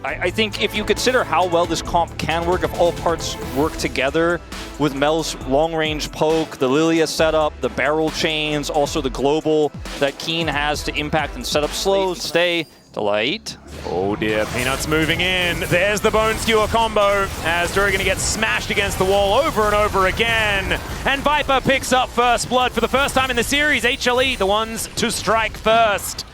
I think if you consider how well this comp can work, if all parts work together with Mel's long-range poke, the Lilia setup, the barrel chains, also the global that Keen has to impact and set up slow, stay, delight. Oh dear, Peanut's moving in. There's the Bone Skewer combo as Duro gonna get smashed against the wall over and over again. And Viper picks up first blood for the first time in the series. HLE, the ones to strike first.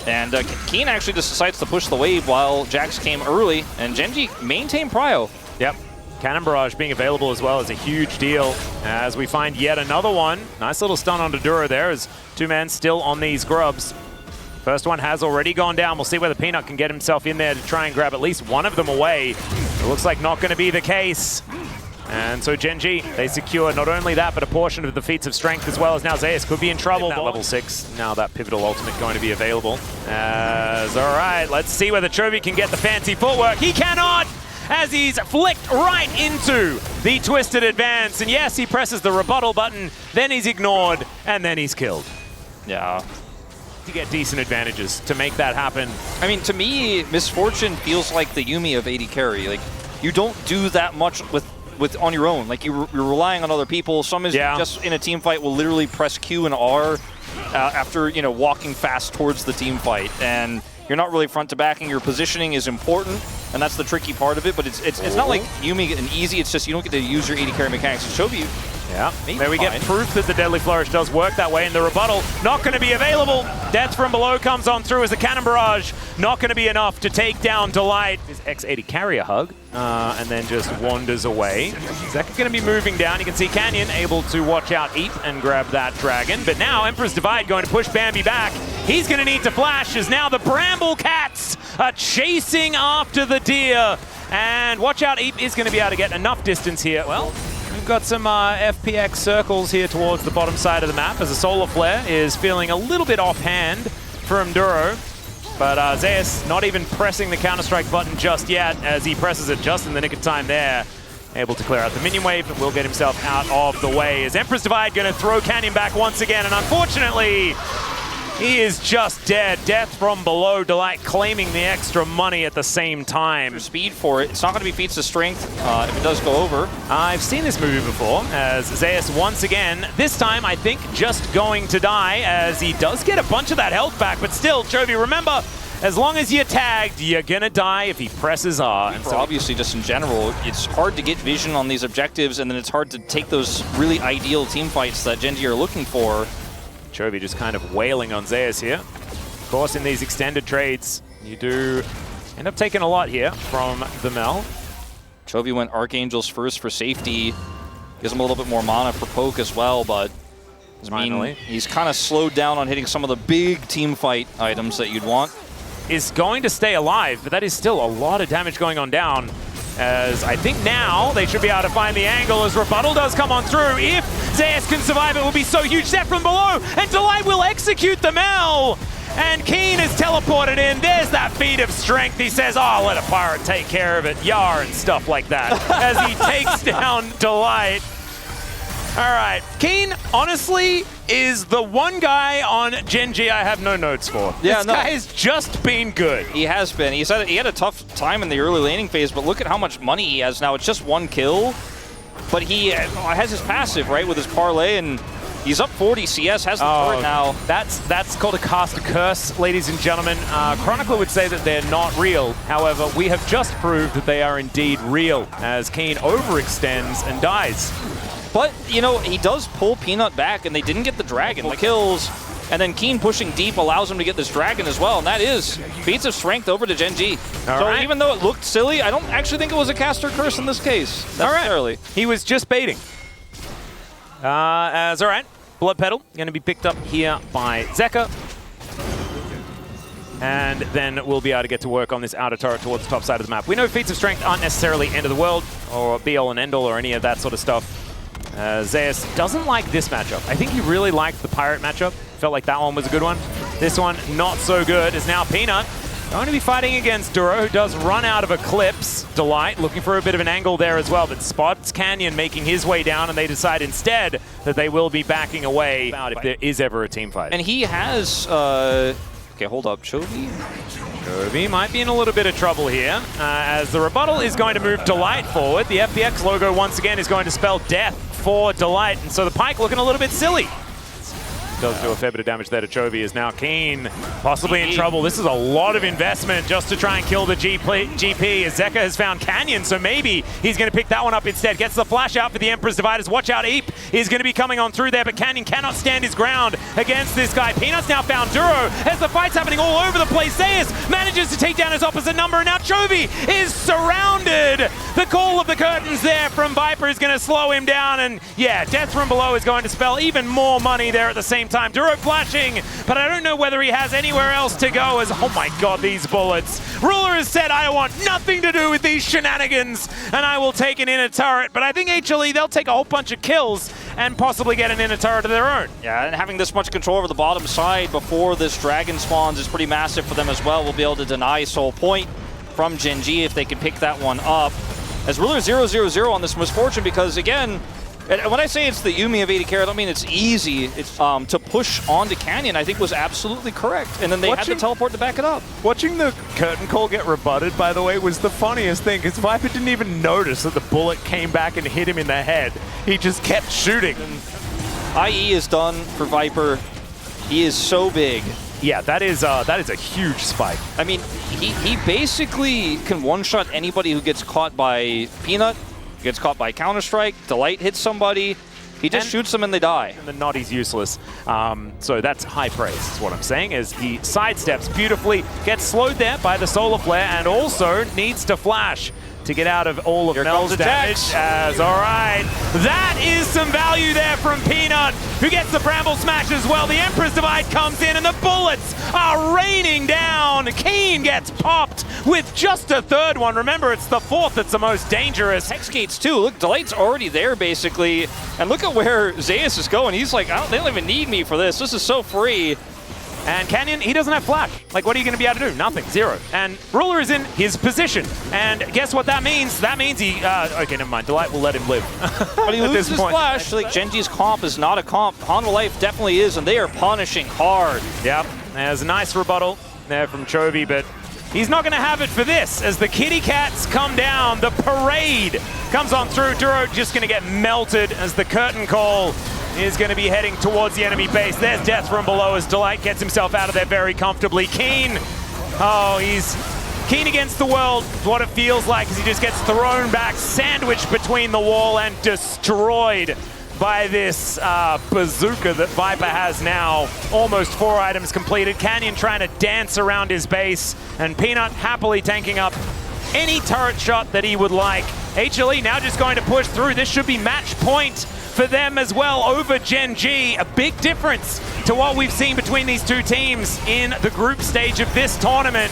And Keen actually just decides to push the wave while Jax came early, and Gen.G maintained prio. Yep. Cannon Barrage being available as well is a huge deal as we find yet another one. Nice little stun onto Duro there as two men still on these grubs. First one has already gone down. We'll see whether Peanut can get himself in there to try and grab at least one of them away. It looks like not going to be the case. And so Gen.G, they secure not only that, but a portion of the feats of strength as well as now Zeus could be in trouble. At level 6, now that pivotal ultimate going to be available. All right, let's see whether Chovy can get the fancy footwork. He cannot! As he's flicked right into the twisted advance. And yes, he presses the rebuttal button, then he's ignored, and then he's killed. Yeah. To get decent advantages to make that happen. I mean, to me, Misfortune feels like the Yuumi of AD carry. Like, you don't do that much with on your own. Like, you're relying on other people. Some is just in a team fight will literally press Q and R after, you know, walking fast towards the team fight. And you're not really front to backing. Your positioning is important, and that's the tricky part of it. But it's not like Yuumi and easy. It's just you don't get to use your AD carry mechanics to show you. Yeah, there we get proof that the Deadly Flourish does work that way, and the rebuttal not going to be available. Death from below comes on through as the Cannon Barrage not going to be enough to take down Delight. His X80 carrier hug, and then just wanders away. Zeka going to be moving down. You can see Canyon able to watch out Eep and grab that dragon, but now Emperor's Divide going to push Bambi back. He's going to need to flash as now the Bramble Cats are chasing after the deer. And watch out, Eep is going to be able to get enough distance here. Well, we've got some FPX circles here towards the bottom side of the map as the Solar Flare is feeling a little bit offhand from Duro. But Zeus not even pressing the Counter-Strike button just yet as he presses it just in the nick of time there. Able to clear out the minion wave, but will get himself out of the way. As Emperor's Divide going to throw Canyon back once again, and unfortunately, he is just dead. Death from below. Delight claiming the extra money at the same time. Speed for it. It's not going to be feats of strength if it does go over. I've seen this movie before as Zeus once again, this time I think just going to die as he does get a bunch of that health back, but still, Chovy, remember, as long as you're tagged, you're gonna die if he presses R. And so obviously, just in general, it's hard to get vision on these objectives, and then it's hard to take those really ideal team fights that Gen.G are looking for. Chovy just kind of wailing on Zeus here. Of course, in these extended trades, you do end up taking a lot here from the Mel. Chovy went Archangels first for safety. Gives him a little bit more mana for poke as well, but I mean, he's kind of slowed down on hitting some of the big team fight items that you'd want. Is going to stay alive, but that is still a lot of damage going on down. As I think now they should be able to find the angle as rebuttal does come on through. If Zeus can survive, it will be so huge. Death from below, and Delight will execute the Mel. And Keen is teleported in. There's that feat of strength. He says, oh, let a pirate take care of it. Yar and stuff like that. As he takes down Delight. All right, Keen, honestly, is the one guy on Gen.G I have no notes for. Yeah, this guy has just been good. He has been. He said he had a tough time in the early laning phase, but look at how much money he has now. It's just one kill, but he has his passive, right, with his parlay, and he's up 40 CS, has the turret now. That's called a cast a curse, ladies and gentlemen. Chronicler would say that they're not real. However, we have just proved that they are indeed real, as Keen overextends and dies. But, you know, he does pull Peanut back, and they didn't get the dragon. The kills, and then Keen pushing deep allows him to get this dragon as well, and that is feats of strength over to Gen.G. So even though it looked silly, I don't actually think it was a caster curse in this case, necessarily. He was just baiting. All right, Blood Petal going to be picked up here by Zeka. And then we'll be able to get to work on this outer turret towards the top side of the map. We know feats of strength aren't necessarily end of the world, or be-all and end-all, or any of that sort of stuff. Zeus doesn't like this matchup. I think he really liked the Pirate matchup. Felt like that one was a good one. This one, not so good, is now Peanut going to be fighting against Duro, who does run out of Eclipse. Delight looking for a bit of an angle there as well, but spots Canyon making his way down, and they decide instead that they will be backing away if there is ever a team fight. And he has... okay, hold up. Chovy? Chovy might be in a little bit of trouble here, as the rebuttal is going to move Delight forward. The FPX logo once again is going to spell death for Delight, and so the Pyke looking a little bit silly. Does do a fair bit of damage there to Chovy. Is now Keen possibly in trouble. This is a lot of investment just to try and kill the GP, as Zeka has found Canyon, so maybe he's going to pick that one up instead. Gets the flash out for the Emperor's Dividers. Watch out, Eep is going to be coming on through there, but Canyon cannot stand his ground against this guy. Peanut's now found Duro as the fight's happening all over the place. Zeus manages to take down his opposite number, and now Chovy is surrounded. The call of the curtains there from Viper is going to slow him down, and yeah, death from below is going to spell even more money there at the same time. Duro flashing, but I don't know whether he has anywhere else to go, as, oh my god, these bullets. Ruler has said, I want nothing to do with these shenanigans, and I will take an inner turret, but I think HLE, they'll take a whole bunch of kills and possibly get an inner turret of their own. Yeah, and having this much control over the bottom side before this dragon spawns is pretty massive for them as well. We'll be able to deny Soul Point from Gen.G if they can pick that one up. As Ruler 0-0-0 on this Misfortune, because again, and when I say it's the Yuumi of 80 carry, I don't mean it's easy. It's to push onto Canyon, I think was absolutely correct. And then they had to teleport to back it up. Watching the curtain call get rebutted, by the way, was the funniest thing, because Viper didn't even notice that the bullet came back and hit him in the head. He just kept shooting. IE is done for Viper. He is so big. Yeah, that is a huge spike. I mean, he basically can one-shot anybody who gets caught by Peanut, gets caught by Counter-Strike, Delight hits somebody, he just shoots them and they die. And the Noddy's useless. So that's high praise, is what I'm saying, as he sidesteps beautifully, gets slowed there by the Solar Flare, and also needs to flash to get out of all of Mel's damage. As, all right, that is some value there from Peanut, who gets the Bramble Smash as well. The Emperor's Divide comes in, and the bullets are raining down. Keen gets popped with just a third one. Remember, it's the fourth that's the most dangerous. Hex gates too. Look, Delight's already there basically, and look at where Zeus is going. He's like, they don't even need me for this. This is so free. And Canyon, he doesn't have flash. Like, what are you going to be able to do? Nothing. Zero. And Ruler is in his position. And guess what that means? That means he... okay, never mind. Delight will let him live. But he loses flash. Like, Gen.G's comp is not a comp. Hanwha Life definitely is, and they are punishing hard. Yep. There's a nice rebuttal there from Chovy, but he's not going to have it for this. As the kitty cats come down, the parade comes on through. Duro just going to get melted as the curtain call is going to be heading towards the enemy base. There's death from below as Delight gets himself out of there very comfortably. Keen, oh, he's Keen against the world. What it feels like is he just gets thrown back, sandwiched between the wall, and destroyed by this bazooka that Viper has now. Almost 4 items completed. Canyon trying to dance around his base, and Peanut happily tanking up any turret shot that he would like. HLE now just going to push through. This should be match point for them as well over Gen.G. A big difference to what we've seen between these two teams in the group stage of this tournament.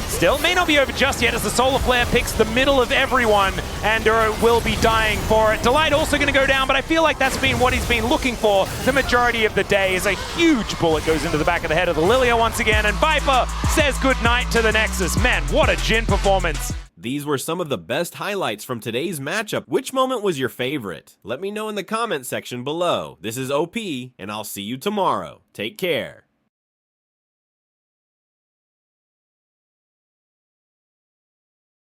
Still, may not be over just yet as the Solar Flare picks the middle of everyone, and Duro will be dying for it. Delight also going to go down, but I feel like that's been what he's been looking for the majority of the day, as a huge bullet goes into the back of the head of the Lilia once again, and Viper says goodnight to the Nexus. Man, what a Jin performance. These were some of the best highlights from today's matchup. Which moment was your favorite? Let me know in the comment section below. This is OP, and I'll see you tomorrow. Take care.